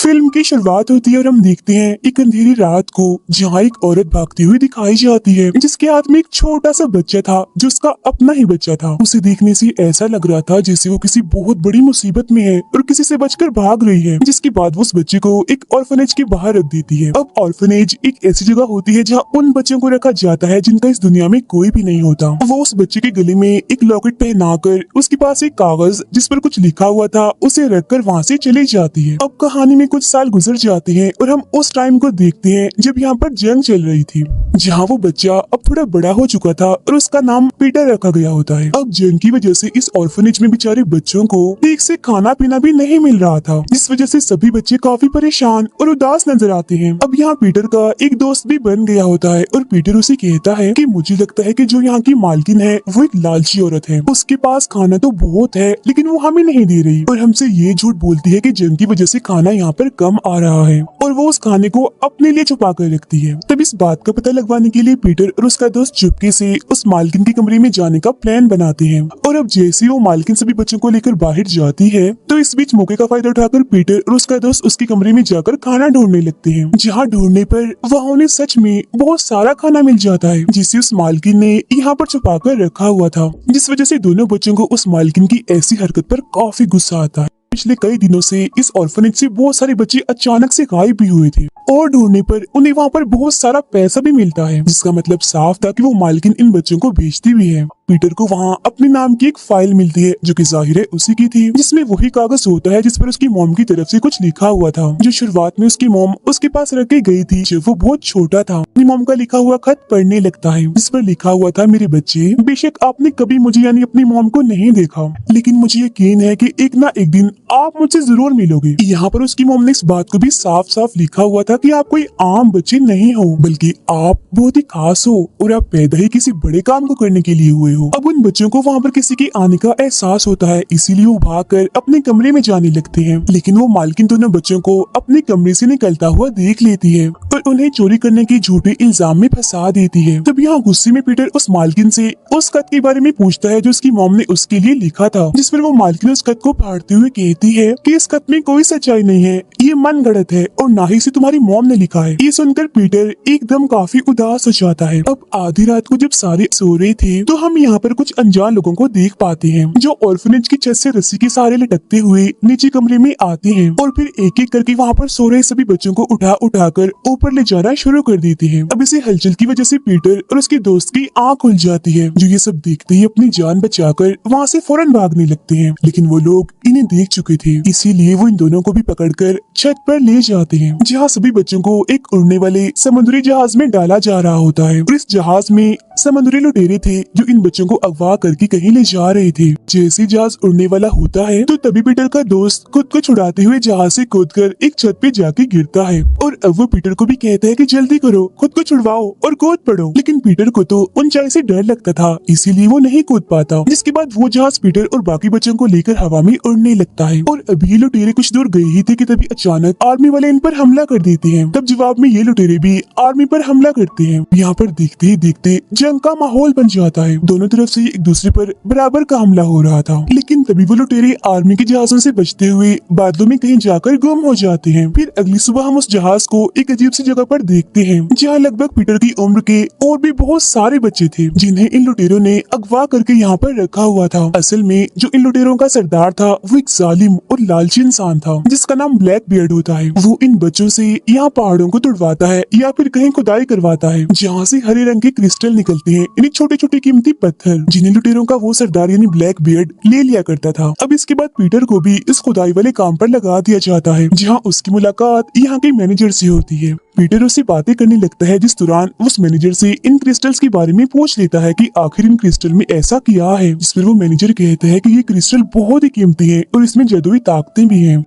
Film की शुरुआत होती है और हम देखते हैं एक अंधेरी रात को जहाँ एक औरत भागती हुई दिखाई जाती है जिसके हाथ में एक छोटा सा बच्चा था जो उसका अपना ही बच्चा था। उसे देखने से ऐसा लग रहा था जैसे वो किसी बहुत बड़ी मुसीबत में है और किसी से बचकर भाग रही है, जिसके बाद वो उस बच्चे को एक ऑर्फनेज के बाहर रख देती है। अब ऑर्फनेज एक ऐसी जगह होती है जहाँ उन बच्चों को रखा जाता है जिनका इस दुनिया में कोई भी नहीं होता। वो उस बच्चे के गले में एक लॉकेट पहनाकर उसके पास एक कागज जिस पर कुछ लिखा हुआ था उसे रखकर वहाँ से चली जाती है। अब कहानी में कुछ साल गुजर जाते हैं और हम उस टाइम को देखते हैं जब यहाँ पर जंग चल रही थी, जहाँ वो बच्चा अब थोड़ा बड़ा हो चुका था और उसका नाम पीटर रखा गया होता है। अब जंग की वजह से इस ऑर्फनेज में बेचारे बच्चों को ठीक से खाना पीना भी नहीं मिल रहा था, जिस वजह से सभी बच्चे काफी परेशान और उदास नजर आते हैं। अब यहाँ पीटर का एक दोस्त भी बन गया होता है और पीटर उसे कहता है कि मुझे लगता है कि जो यहाँ की मालकिन है वो एक लालची औरत है, उसके पास खाना तो बहुत है लेकिन वो हमें नहीं दे रही और हमसे ये झूठ बोलती है कि जंग की वजह से खाना यहाँ पर कम आ रहा है और वो उस खाने को अपने लिए छुपा कर रखती है। तब इस बात का पता लगवाने के लिए पीटर और उसका दोस्त चुपके से उस मालकिन के कमरे में जाने का प्लान बनाते हैं। और अब जैसे वो मालकिन सभी बच्चों को लेकर बाहर जाती है तो इस बीच मौके का फायदा उठाकर पीटर और उसका दोस्त उसके कमरे में जाकर खाना ढूंढने लगते हैं, जहाँ ढूंढने पर वहाँ उन्हें सच में बहुत सारा खाना मिल जाता है जिसे उस मालकिन ने यहाँ पर छुपा कर रखा हुआ था, जिस वजह से दोनों बच्चों को उस मालकिन की ऐसी हरकत पर काफी गुस्सा आता है। पिछले कई दिनों से इस ऑर्फनेज से बहुत सारे बच्चे अचानक से गायब भी हुए थे और ढूंढने पर उन्हें वहाँ पर बहुत सारा पैसा भी मिलता है, जिसका मतलब साफ था कि वो मालकिन इन बच्चों को बेचती भी है। पीटर को वहाँ अपने नाम की एक फाइल मिलती है जो कि जाहिर है उसी की थी, जिसमें वही कागज होता है जिस पर उसकी मॉम की तरफ से कुछ लिखा हुआ था, जो शुरुआत में उसकी मॉम उसके पास रख के गई थी जब वो बहुत छोटा था। अपनी मॉम का लिखा हुआ खत पढ़ने लगता है जिस पर लिखा हुआ था, मेरे बच्चे, बेशक आपने कभी मुझे यानी अपनी मॉम को नहीं देखा लेकिन मुझे यकीन है कि एक ना एक दिन आप मुझसे जरूर मिलोगे। यहाँ पर उसकी मॉम ने इस बात को भी साफ साफ लिखा हुआ था कि आप कोई आम बच्चे नहीं हो बल्कि आप बहुत ही खास हो और आप पैदा ही किसी बड़े काम को करने के लिए हुए हो। अब उन बच्चों को वहाँ पर किसी के आने का एहसास होता है, इसीलिए वो भागकर अपने कमरे में जाने लगते हैं, लेकिन वो मालकिन दोनों बच्चों को अपने कमरे से निकलता हुआ देख लेती है और उन्हें चोरी करने के झूठे इल्जाम में फंसा देती है। तब यहाँ गुस्से में पीटर उस मालकिन से उस खत के बारे में पूछता है जो उसकी मॉम ने उसके लिए लिखा था, जिस पर वो मालकिन उस खत को फाड़ते हुए कहती है कि इस खत में कोई सच्चाई नहीं है, ये मन गढ़ंत है और ना ही इसे तुम्हारी मॉम ने लिखा है। ये सुनकर पीटर एकदम काफी उदास हो जाता है। अब आधी रात को जब सारे सो रहे थे तो हम यहाँ पर कुछ अनजान लोगों को देख पाते हैं जो ऑर्फनेज की छत से रस्सी के सहारे लटकते हुए नीचे कमरे में आते हैं और फिर एक एक करके वहाँ पर सो रहे सभी बच्चों को उठाकर ऊपर ले जाना शुरू कर देते हैं। अब इसी हलचल की वजह से पीटर और उसके दोस्त की आंख खुल जाती है, जो ये सब देखते ही अपनी जान बचाकर वहाँ से फौरन भागने लगते हैं, लेकिन वो लोग इन्हें देख चुके थे, इसीलिए वो इन दोनों को भी पकड़कर छत पर ले जाते हैं, जहाँ सभी बच्चों को एक उड़ने वाले समुद्री जहाज में डाला जा रहा होता है और इस जहाज में समुद्री लुटेरे थे जो इन बच्चों को अगवा करके कहीं ले जा रहे थे। जैसे जहाज उड़ने वाला होता है तो तभी पीटर का दोस्त खुद को छुड़ाते हुए जहाज से कूदकर एक छत पे जाके गिरता है और अब वो पीटर को भी कहता है कि जल्दी करो, खुद को छुड़वाओ और कूद पड़ो, लेकिन पीटर को तो ऊंचाई से डर लगता था इसीलिए वो नहीं कूद पाता। जिसके बाद वो जहाज पीटर और बाकी बच्चों को लेकर हवा में उड़ने लगता है और अभी लुटेरे कुछ दूर गए ही थे कि तभी अचानक आर्मी वाले इन पर हमला कर देते हैं। तब जवाब में ये लुटेरे भी आर्मी पर हमला करते हैं। यहाँ पर देखते ही देखते जंग का माहौल बन जाता है, दोनों तरफ से एक दूसरे पर बराबर का हमला हो रहा था, लेकिन तभी वो लुटेरे आर्मी के जहाजों से बचते हुए बादलों में कहीं जाकर गुम हो जाते हैं। फिर अगली सुबह हम उस जहाज को एक अजीब सी जगह पर देखते हैं जहाँ लगभग पीटर की उम्र के और भी बहुत सारे बच्चे थे जिन्हें इन लुटेरों ने अगवा करके यहाँ पर रखा हुआ था। असल में जो इन लुटेरों का सरदार था वो एक जालिम और लालची इंसान था जिसका नाम ब्लैक बियर्ड होता है। वो इन बच्चों से यहाँ पहाड़ों को तुड़वाता है या फिर कहीं खुदाई करवाता है जहाँ से हरे रंग के क्रिस्टल निकलते हैं, यानी छोटे छोटे कीमती पत्थर जिन्हें लुटेरों का वो सरदार यानी ब्लैक बियर्ड ले लिया करता था। अब इसके बाद पीटर को भी इस खुदाई वाले काम पर लगा दिया जाता है जहाँ उसकी मुलाकात यहाँ के मैनेजर से होती है। पीटर उससे बातें करने लगता है जिस दौरान उस मैनेजर से इन क्रिस्टल्स के बारे में पूछ लेता है कि आखिर इन क्रिस्टल में ऐसा क्या है, जिस पर वो मैनेजर कहता है कि ये क्रिस्टल बहुत ही कीमती है और इसमें जादुई ताकतें भी हैं।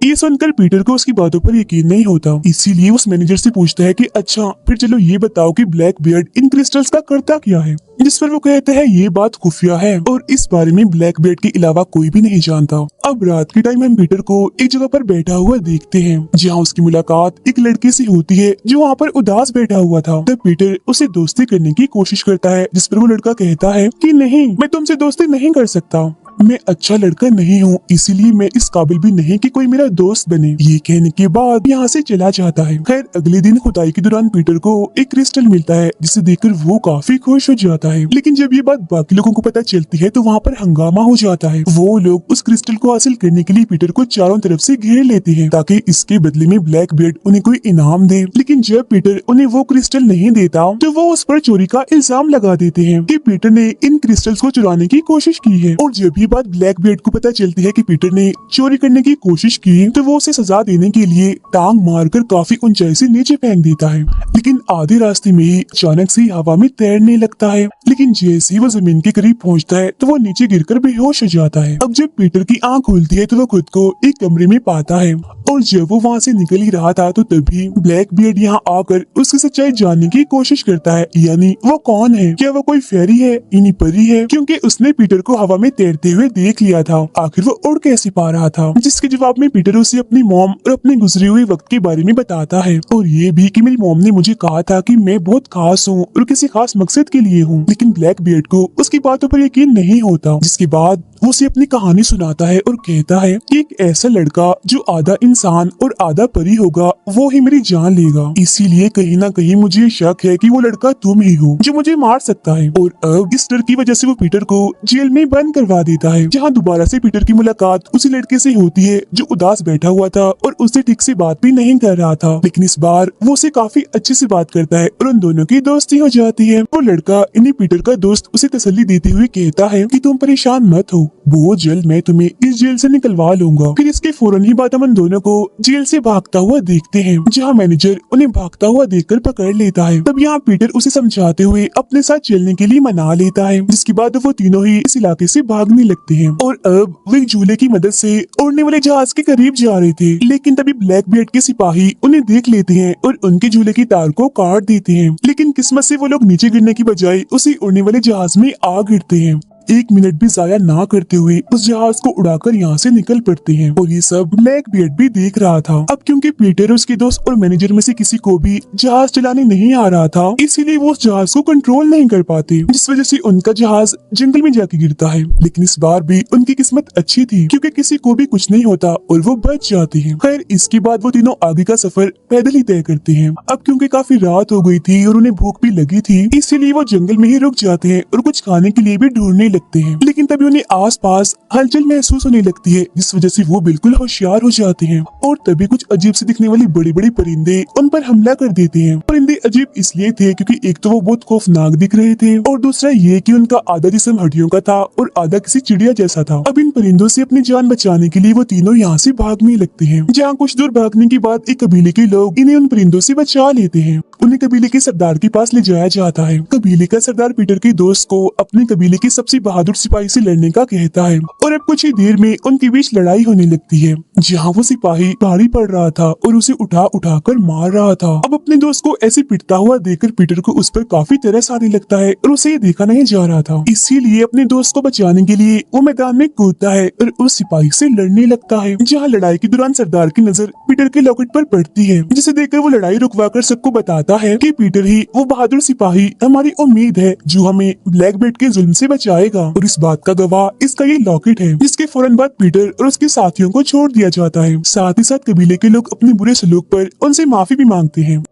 ये सुनकर पीटर को उसकी बातों पर यकीन नहीं होता, इसीलिए उस मैनेजर से पूछता है कि अच्छा फिर चलो ये बताओ कि ब्लैक बियर्ड इन क्रिस्टल्स का करता क्या है, जिस पर वो कहता है ये बात खुफिया है और इस बारे में ब्लैक बियर्ड के अलावा कोई भी नहीं जानता। अब रात के टाइम हम पीटर को एक जगह पर बैठा हुआ देखते हैं जहाँ उसकी मुलाकात एक लड़के से होती है जो वहाँ पर उदास बैठा हुआ था। तब पीटर उसे दोस्ती करने की कोशिश करता है जिस पर वो लड़का कहता है कि नहीं, मैं तुमसे दोस्ती नहीं कर सकता, मैं अच्छा लड़का नहीं हूँ, इसीलिए मैं इस काबिल भी नहीं कि कोई मेरा दोस्त बने। ये कहने के बाद यहाँ से चला जाता है। खैर अगले दिन खुदाई के दौरान पीटर को एक क्रिस्टल मिलता है, जिसे देखकर वो काफी खुश हो जाता है। लेकिन जब ये बात बाकी लोगों को पता चलती है तो वहाँ पर हंगामा हो जाता है। वो लोग उस क्रिस्टल को हासिल करने के लिए पीटर को चारों तरफ से घेर लेते हैं ताकि इसके बदले में ब्लैक बियर्ड उन्हें कोई इनाम दे। लेकिन जब पीटर उन्हें वो क्रिस्टल नहीं देता तो वो उस पर चोरी का इल्जाम लगा देते हैं कि पीटर ने इन क्रिस्टल्स को चुराने की कोशिश की है। और जब ये बात ब्लैक बियर्ड को पता चलती है कि पीटर ने चोरी करने की कोशिश की तो वो उसे सजा देने के लिए टांग मारकर काफी ऊंचाई से नीचे फेंक देता है। लेकिन आधे रास्ते में ही अचानक से हवा में तैरने लगता है। लेकिन जैसे ही वो जमीन के करीब पहुंचता है तो वो नीचे गिरकर बेहोश हो जाता है। अब जब पीटर की आंख खुलती है तो वो खुद को एक कमरे में पाता है और जब वो वहाँ से निकल ही रहा था तो तभी ब्लैक बियर्ड यहाँ आकर उसकी सच्चाई जानने की कोशिश करता है, यानी वो कौन है, क्या वो कोई फेरी है, यानी परी है, क्योंकि उसने पीटर को हवा में तैरते हुए देख लिया था। आखिर वो उड़ कैसे पा रहा था? जिसके जवाब में पीटर उसे अपनी मॉम और अपने गुजरे हुए वक्त के बारे में बताता है और ये भी कि मेरी मॉम ने मुझे कहा था कि मैं बहुत खास हूँ और किसी खास मकसद के लिए हूँ। लेकिन ब्लैक बियर्ड को उसकी बातों पर यकीन नहीं होता, जिसके बाद वो उसे अपनी कहानी सुनाता है और कहता है कि एक ऐसा लड़का जो आधा इंसान और आधा परी होगा वो ही मेरी जान लेगा, इसीलिए कहीं ना कहीं मुझे शक है कि वो लड़का तुम ही हो जो मुझे मार सकता है। और अब इस डर की वजह से वो पीटर को जेल में बंद करवा देता है, जहाँ दोबारा से पीटर की मुलाकात उसी लड़के से होती है जो उदास बैठा हुआ था और उससे ठीक से बात भी नहीं कर रहा था। लेकिन इस बार वो उसे काफी अच्छे से बात करता है और उन दोनों की दोस्ती हो जाती है। वो लड़का इन्हीं पीटर का दोस्त उसे तसल्ली देते हुए कहता है कि तुम परेशान मत हो, बहुत जल्द मैं तुम्हें इस जेल से निकलवा लूंगा। फिर इसके फौरन ही बाद हम उन दोनों को जेल से भागता हुआ देखते हैं, जहाँ मैनेजर उन्हें भागता हुआ देखकर पकड़ लेता है। तब यहाँ पीटर उसे समझाते हुए अपने साथ चलने के लिए मना लेता है, जिसके बाद वो तीनों ही इस इलाके से भागने लगते हैं। और अब वो एक झूले की मदद से उड़ने वाले जहाज के करीब जा रहे थे, लेकिन तभी ब्लैक बियर्ड के सिपाही उन्हें देख लेते हैं और उनके झूले की तार को काट देते हैं। लेकिन किस्मत से वो लोग नीचे गिरने की बजाय उसी उड़ने वाले जहाज में आ गिरते हैं। एक मिनट भी जाया ना करते हुए उस जहाज को उड़ाकर यहाँ से निकल पड़ते हैं। और ये सब ब्लैक बियर्ड भी देख रहा था। अब क्योंकि पीटर उसके दोस्त और मैनेजर में से किसी को भी जहाज चलाने नहीं आ रहा था, इसीलिए वो उस जहाज को कंट्रोल नहीं कर पाते, जिस वजह से उनका जहाज जंगल में जाके गिरता है। लेकिन इस बार भी उनकी किस्मत अच्छी थी, क्योंकि किसी को भी कुछ नहीं होता और वो बच जाते हैं। खैर इसके बाद वो तीनों आगे का सफर पैदल ही तय करते हैं। अब क्योंकि काफी रात हो गई थी और उन्हें भूख भी लगी थी, इसीलिए वो जंगल में ही रुक जाते हैं और कुछ खाने के लिए भी ढूंढने लगते हैं। लेकिन तभी उन्हें आसपास हलचल महसूस होने लगती है, जिस वजह से वो बिल्कुल होशियार हो जाते हैं। और तभी कुछ अजीब से दिखने वाली बड़ी बड़ी परिंदे उन पर हमला कर देते हैं। परिंदे अजीब इसलिए थे क्योंकि एक तो वो बहुत खौफनाक दिख रहे थे और दूसरा ये कि उनका आधा जिस्म हड्डियों का था और आधा किसी चिड़िया जैसा था। अब इन परिंदों से अपनी जान बचाने के लिए वो तीनों यहाँ से भागने लगते हैं। जहाँ कुछ दूर भागने के बाद एक कबीले के लोग इन्हें उन परिंदों से बचा लेते हैं। उन्हें कबीले के सरदार के पास ले जाया जाता है। कबीले का सरदार पीटर के दोस्त को अपने कबीले के सबसे बहादुर सिपाही से लड़ने का कहता है और अब कुछ ही देर में उनके बीच लड़ाई होने लगती है, जहाँ वो सिपाही भारी पड़ रहा था और उसे उठा उठा कर मार रहा था। अब अपने दोस्त को ऐसे पिटता हुआ देखकर पीटर को उस पर काफी तरस आने लगता है और उसे ये देखा नहीं जा रहा था। इसीलिए अपने दोस्त को बचाने के लिए वो मैदान में कूदता है और उस सिपाही से लड़ने लगता है। जहाँ लड़ाई के दौरान सरदार की नजर पीटर के लॉकेट पर पड़ती है, जिसे देखकर वो लड़ाई रुकवाकर सबको बताता है कि पीटर ही वो बहादुर सिपाही हमारी उम्मीद है जो हमें ब्लैक बियर्ड के जुल्म से बचाएगा। और इस बात का गवाह इसका ये लॉकेट है, जिसके फौरन बाद पीटर और उसके साथियों को छोड़ दिया जाता है। साथ ही साथ कबीले के लोग अपने बुरे सलूक पर उनसे माफी भी मांगते हैं।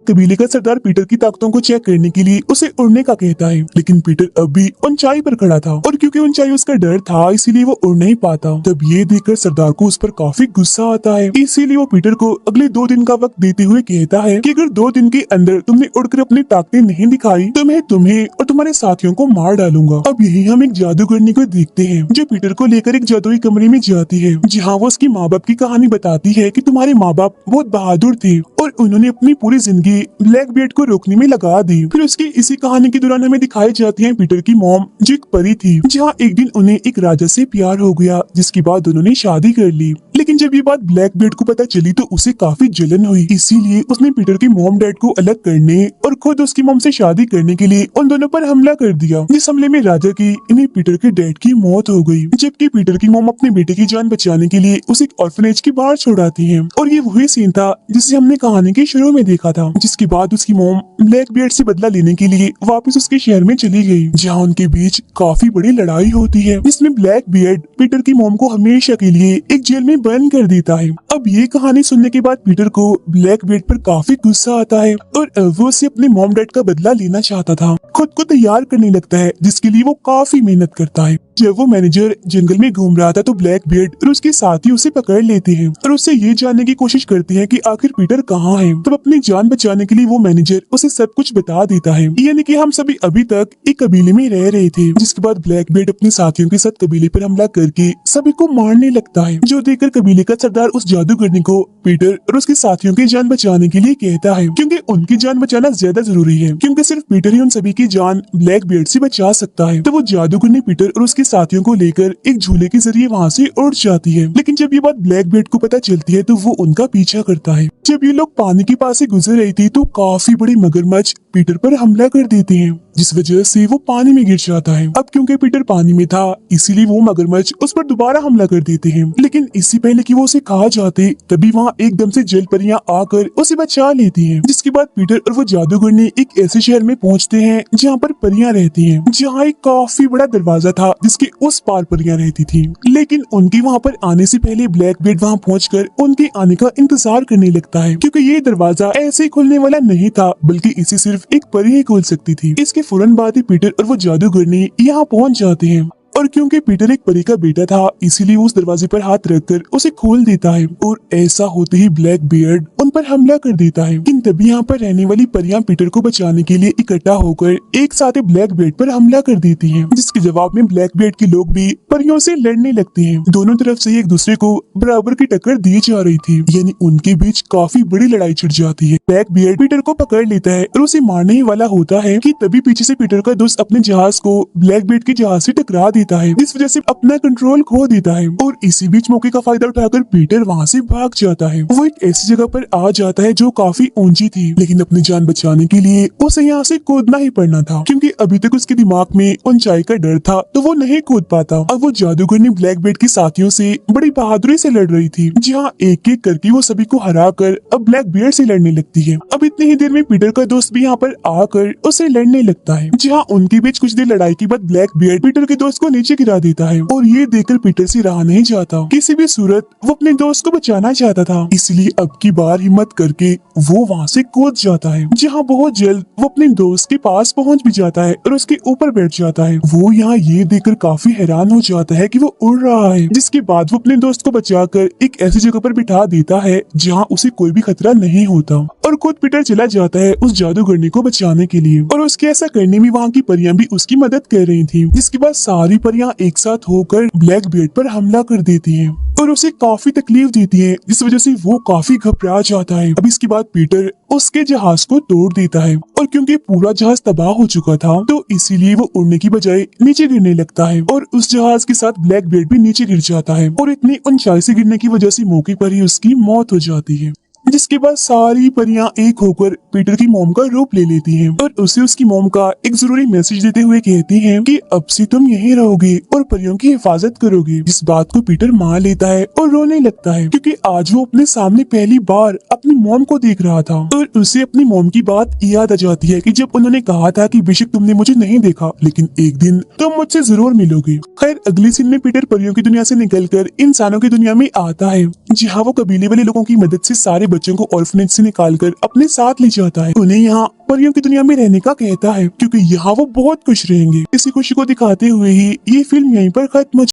कबीले का सरदार पीटर की ताकतों को चेक करने के लिए उसे उड़ने का कहता है, लेकिन पीटर अब भी ऊंचाई पर खड़ा था और क्योंकि ऊंचाई उसका डर था इसीलिए वो उड़ नहीं पाता। तब ये देखकर सरदार को उस पर काफी गुस्सा आता है, इसीलिए वो पीटर को अगले 2 दिन का वक्त देते हुए कहता है कि अगर 2 दिन के अंदर तुमने उड़कर अपनी ताकतें नहीं दिखाई तो मैं तुम्हें और तुम्हारे साथियों को मार डालूंगा। अब यही हम एक जादूगरनी को देखते हैं जो पीटर को लेकर एक जादुई कमरे में जाती है, जहाँ वो उसकी माँ बाप की कहानी बताती है कि तुम्हारे माँ बाप बहुत बहादुर थे और उन्होंने अपनी पूरी जिंदगी ब्लैक बियर्ड को रोकने में लगा दी। फिर उसकी इसी कहानी के दौरान हमें दिखाई जाती है पीटर की मॉम जो एक परी थी, जहाँ एक दिन उन्हें एक राजा से प्यार हो गया, जिसके बाद उन्होंने शादी कर ली। लेकिन जब ये बात ब्लैक बेड को पता चली तो उसे काफी जलन हुई, इसीलिए उसने पीटर के मॉम डैड को अलग करने और खुद उसकी मॉम से शादी करने के लिए उन दोनों पर हमला कर दिया। जिस हमले में राजा की इन्हें पीटर के डैड की मौत हो गई, जबकि पीटर की मॉम अपने बेटे की जान बचाने के लिए उसे एक ऑर्फनेज के बाहर छोड़ाती है। और ये वही सीन था जिसे हमने कहानी के शुरू में देखा था, जिसके बाद उसकी मॉम ब्लैक बेड से बदला लेने के लिए वापस उसके शहर में चली गई, जहाँ उनके बीच काफी बड़ी लड़ाई होती है, जिसमें ब्लैक बियर्ड पीटर की मॉम को हमेशा के लिए एक जेल में बंद कर देता है। अब ये कहानी सुनने के बाद पीटर को ब्लैक बेड पर काफी गुस्सा आता है और वो उससे अपने मॉम डैड का बदला लेना चाहता था। खुद को तैयार करने लगता है, जिसके लिए वो काफी मेहनत करता है। जब वो मैनेजर जंगल में घूम रहा था तो ब्लैक बियर्ड और उसके साथी उसे पकड़ लेते हैं और उससे ये जानने की कोशिश करते हैं कि आखिर पीटर कहाँ है। तब अपनी जान बचाने के लिए वो मैनेजर उसे सब कुछ बता देता है, यानी कि हम सभी अभी तक एक कबीले में रह रहे थे। जिसके बाद ब्लैक बियर्ड अपने साथियों के साथ कबीले पर हमला करके सभी को मारने लगता है, जो देखकर कबीले का सरदार उस जादूगरनी को पीटर और उसके साथियों की जान बचाने के लिए कहता है, क्योंकि उनकी जान बचाना ज्यादा जरूरी है, क्योंकि सिर्फ पीटर ही उन सभी की जान ब्लैक बियर्ड से बचा सकता है। तो वो जादूगरनी पीटर और उसके साथियों को लेकर एक झूले के जरिए वहाँ से उड़ जाती है। लेकिन जब ये बात ब्लैक बियर्ड को पता चलती है तो वो उनका पीछा करता है। जब ये लोग पानी के पास से गुजर रही थी तो काफी बड़ी मगरमच्छ पीटर पर हमला कर देते हैं, जिस वजह से वो पानी में गिर जाता है। अब क्योंकि पीटर पानी में था इसीलिए वो मगरमच्छ उस पर दोबारा हमला कर देते हैं, लेकिन इससे पहले कि वो उसे खा जाते तभी वहाँ एकदम से जल परियां आकर उसे बचा लेती हैं। जिसके बाद पीटर और वो जादूगरनी एक ऐसे शहर में पहुँचते हैं जहाँ पर परियां रहती हैं, जहाँ एक काफी बड़ा दरवाजा था जिसके उस पार परियां रहती थी। लेकिन उनके वहाँ पर आने से पहले ब्लैक बेड वहाँ पहुँचकर उनके आने का इंतजार करने लगता है, क्योंकि ये दरवाजा ऐसे खुलने वाला नहीं था, बल्कि इसे सिर्फ एक परी ही खोल सकती थी। इसके फौरन बाद ही पीटर और वो जादूगरनी यहाँ पहुँच जाते हैं और क्योंकि पीटर एक परी का बेटा था इसीलिए वो उस दरवाजे पर हाथ रखकर उसे खोल देता है और ऐसा होते ही ब्लैक बियर्ड उन पर हमला कर देता है। लेकिन तभी यहाँ पर रहने वाली परियां पीटर को बचाने के लिए इकट्ठा होकर एक साथ ही ब्लैक बियर्ड पर हमला कर देती हैं, जिसके जवाब में ब्लैक बियर्ड के लोग भी परियों से लड़ने लगते हैं। दोनों तरफ से एक दूसरे को बराबर की टक्कर दी जा रही थी, यानी उनके बीच काफी बड़ी लड़ाई छिड़ जाती है। ब्लैक बियर्ड पीटर को पकड़ लेता है और उसे मारने ही वाला होता है कि तभी पीछे से पीटर का दोस्त अपने जहाज को ब्लैक बियर्ड के जहाज से टकरा देता है, जिस वजह से अपना कंट्रोल खो देता है और इसी बीच मौके का फायदा उठाकर पीटर वहाँ से भाग जाता है। वो एक ऐसी जगह पर आ जाता है जो काफी ऊंची थी, लेकिन अपनी जान बचाने के लिए उसे यहाँ से कूदना ही पड़ना था, क्योंकि अभी तक उसके दिमाग में ऊंचाई का डर था तो वो नहीं कूद पाता। अब वो जादूगरनी ब्लैक बेड के साथियों से बड़ी बहादुरी से लड़ रही थी, जहाँ एक एक करके वो सभी को हरा कर अब ब्लैक बियर्ड से लड़ने लगती है। अब इतनी ही देर में पीटर का दोस्त भी यहाँ पर आकर उसे लड़ने लगता है, जहाँ उनके बीच कुछ देर लड़ाई के बाद ब्लैक बियर्ड पीटर के दोस्त को नीचे गिरा देता है और ये देखकर पीटर से रहा नहीं जाता। किसी भी सूरत वो अपने दोस्त को बचाना चाहता था, इसलिए अब की बार हिम्मत करके वो वहाँ से कूद जाता है, जहाँ बहुत जल्द वो अपने दोस्त के पास पहुँच भी जाता है और उसके ऊपर बैठ जाता है। वो यहाँ ये देखकर काफी हैरान हो जाता है कि वो उड़ रहा है, जिसके बाद वो अपने दोस्त को बचाकर एक ऐसी जगह पर बिठा देता है जहाँ उसे कोई भी खतरा नहीं होता और खुद पीटर चला जाता है उस जादूगरनी को बचाने के लिए। और उसके ऐसा करने में वहाँ की परियां भी उसकी मदद कर रही थी, जिसके बाद सारी परियां एक साथ होकर ब्लैक बियर्ड पर हमला कर देती हैं और उसे काफी तकलीफ देती है, जिस वजह से वो काफी घबरा जाता है। अब इसके बाद पीटर उसके जहाज को तोड़ देता है और क्योंकि पूरा जहाज तबाह हो चुका था तो इसीलिए वो उड़ने की बजाय नीचे गिरने लगता है और उस जहाज के साथ ब्लैक बियर्ड भी नीचे गिर जाता है और इतनी ऊंचाई से गिरने की वजह से मौके पर ही उसकी मौत हो जाती है। जिसके बाद सारी परियां एक होकर पीटर की मॉम का रूप ले लेती हैं और उसे उसकी मॉम का एक जरूरी मैसेज देते हुए कहती हैं कि अब से तुम यहीं रहोगे और परियों की हिफाजत करोगे। इस बात को पीटर मान लेता है और रोने लगता है, क्योंकि आज वो अपने सामने पहली बार अपनी मॉम को देख रहा था और उसे अपनी मॉम की बात याद आ जाती है कि जब उन्होंने कहा था कि बेशक तुमने मुझे नहीं देखा लेकिन एक दिन तुम मुझसे जरूर मिलोगे। खैर अगली सीन में पीटर परियों की दुनिया से निकलकर इंसानों की दुनिया में आता है, जहाँ वो कबीले वाले लोगों की मदद से सारे बच्चों को ऑर्फनेज से निकालकर अपने साथ ले जाता है। उन्हें यहाँ परियों की दुनिया में रहने का कहता है, क्योंकि यहाँ वो बहुत खुश रहेंगे। इसी खुशी को दिखाते हुए ही ये फिल्म यहीं पर खत्म हो